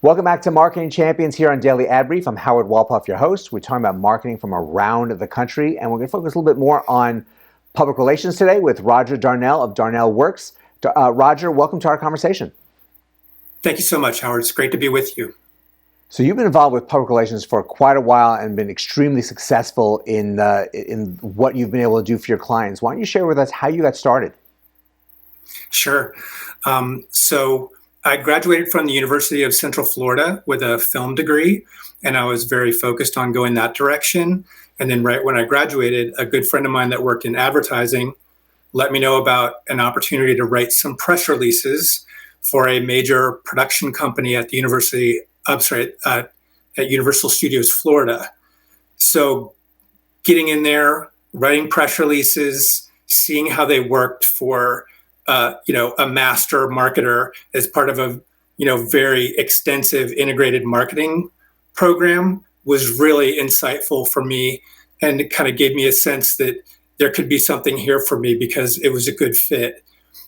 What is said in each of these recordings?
Welcome back to Marketing Champions here on Daily Ad Brief. I'm Howard Walpoff, your host. We're talking about marketing from around the country, and we're going to focus a little bit more on public relations today with Roger Darnell of Darnell Works. Roger, welcome to our conversation. Thank you so much, Howard. It's great to be with you. So you've been involved with public relations for quite a while and been extremely successful in what you've been able to do for your clients. Why don't you share with us how you got started? Sure. So I graduated from the University of Central Florida with a film degree, and I was very focused on going that direction. And then right when I graduated, a good friend of mine that worked in advertising let me know about an opportunity to write some press releases for a major production company at the at Universal Studios Florida. So getting in there, writing press releases, seeing how they worked for a master marketer as part of a very extensive integrated marketing program was really insightful for me, and it kind of gave me a sense that there could be something here for me because it was a good fit.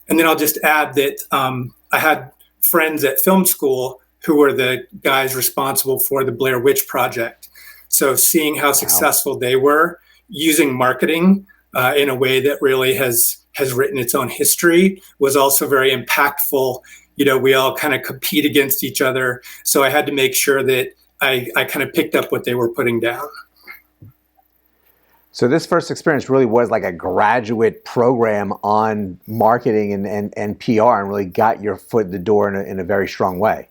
And then I'll just add that I had friends at film school who were the guys responsible for the Blair Witch Project. So seeing how successful they were using marketing in a way that really has written its own history was also very impactful. We all kind of compete against each other. So I had to make sure that I kind of picked up what they were putting down. So this first experience really was like a graduate program on marketing and PR, and really got your foot in the door in a very strong way.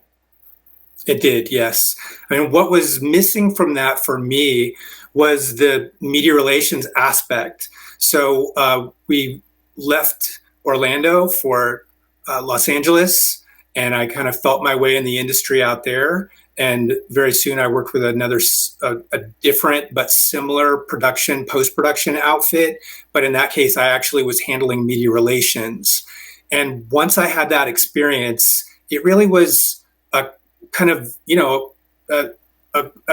It did, yes. I mean, what was missing from that for me was the media relations aspect. So we left Orlando for Los Angeles, and I kind of felt my way in the industry out there. And very soon I worked with a different but similar post-production outfit. But in that case, I actually was handling media relations. And once I had that experience, it really was a kind of,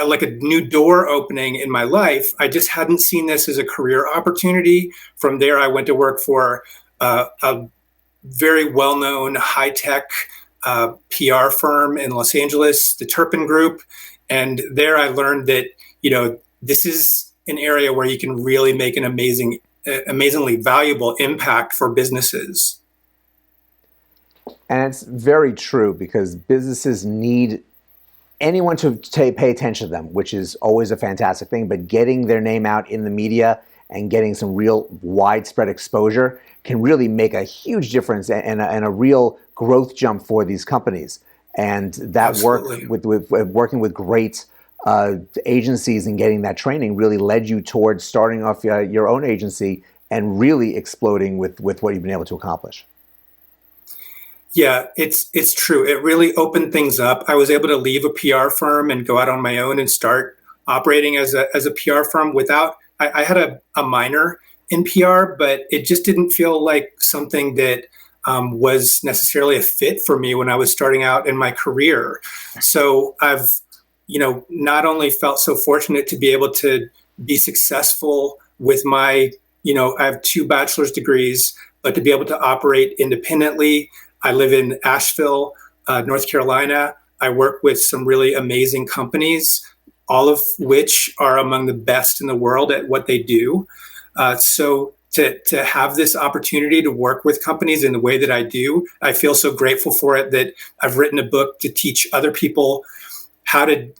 like a new door opening in my life. I just hadn't seen this as a career opportunity. From there, I went to work for a very well-known high-tech PR firm in Los Angeles, the Turpin Group. And there I learned that, this is an area where you can really make an amazingly valuable impact for businesses. And it's very true, because businesses need anyone to pay attention to them, which is always a fantastic thing. But getting their name out in the media and getting some real widespread exposure can really make a huge difference and a real growth jump for these companies. And that Absolutely. work with working with great agencies and getting that training really led you towards starting off your own agency and really exploding with what you've been able to accomplish. Yeah, it's true. It really opened things up. I was able to leave a PR firm and go out on my own and start operating as a PR firm without. I had a minor in PR, but it just didn't feel like something that was necessarily a fit for me when I was starting out in my career. So I've, not only felt so fortunate to be able to be successful with my, I have 2 bachelor's degrees, but to be able to operate independently. I live in Asheville, North Carolina. I work with some really amazing companies, all of which are among the best in the world at what they do. So to have this opportunity to work with companies in the way that I do, I feel so grateful for it that I've written a book to teach other people how to,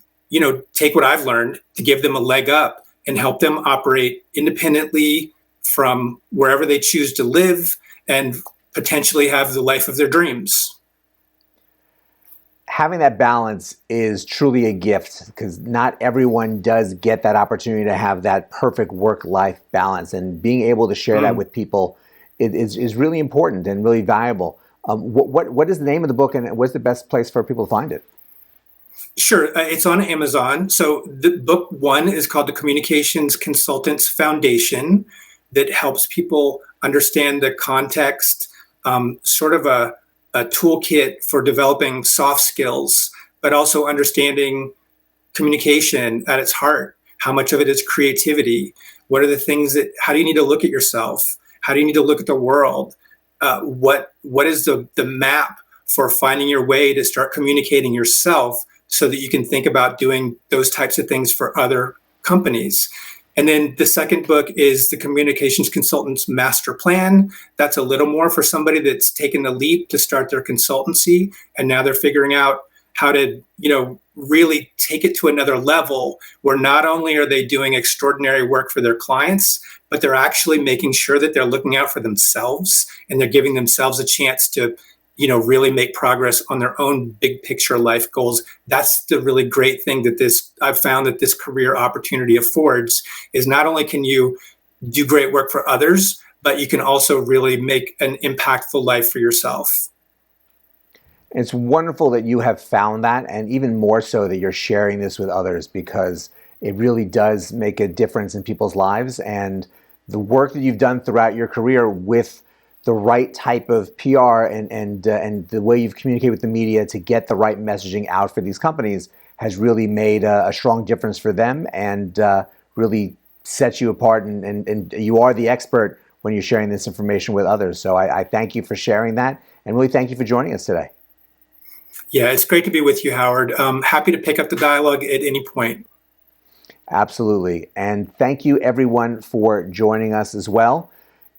take what I've learned to give them a leg up and help them operate independently from wherever they choose to live and potentially have the life of their dreams. Having that balance is truly a gift, because not everyone does get that opportunity to have that perfect work-life balance, and being able to share that with people is really important and really valuable. What is the name of the book, and what's the best place for people to find it? Sure. It's on Amazon. So the book 1 is called The Communications Consultants Foundation, that helps people understand the context, sort of a toolkit for developing soft skills, but also understanding communication at its heart. How much of it is creativity? What are the things how do you need to look at yourself? How do you need to look at the world? What is the map for finding your way to start communicating yourself so that you can think about doing those types of things for other companies. And then the second book is The Communications Consultant's Master Plan. That's a little more for somebody that's taken the leap to start their consultancy, and now they're figuring out how to, really take it to another level where not only are they doing extraordinary work for their clients, but they're actually making sure that they're looking out for themselves, and they're giving themselves a chance to, really make progress on their own big picture life goals. That's the really great thing that I've found that this career opportunity affords, is not only can you do great work for others, but you can also really make an impactful life for yourself. It's wonderful that you have found that, and even more so that you're sharing this with others, because it really does make a difference in people's lives. And the work that you've done throughout your career with the right type of PR and the way you've communicated with the media to get the right messaging out for these companies has really made a strong difference for them, and really sets you apart. And you are the expert when you're sharing this information with others. So I thank you for sharing that, and really thank you for joining us today. Yeah, it's great to be with you, Howard. Happy to pick up the dialogue at any point. Absolutely. And thank you, everyone, for joining us as well,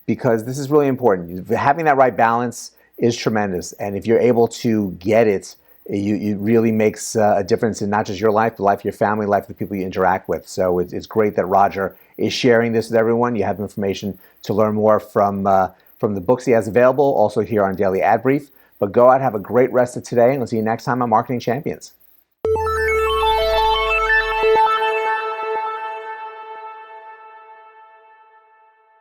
because this is really important. Having that right balance is tremendous. And if you're able to get it, it really makes a difference in not just your life, the life of your family, the life of the people you interact with. So it's great that Roger is sharing this with everyone. You have information to learn more from the books he has available, also here on Daily Ad Brief. But go out, have a great rest of today, and we'll see you next time on Marketing Champions.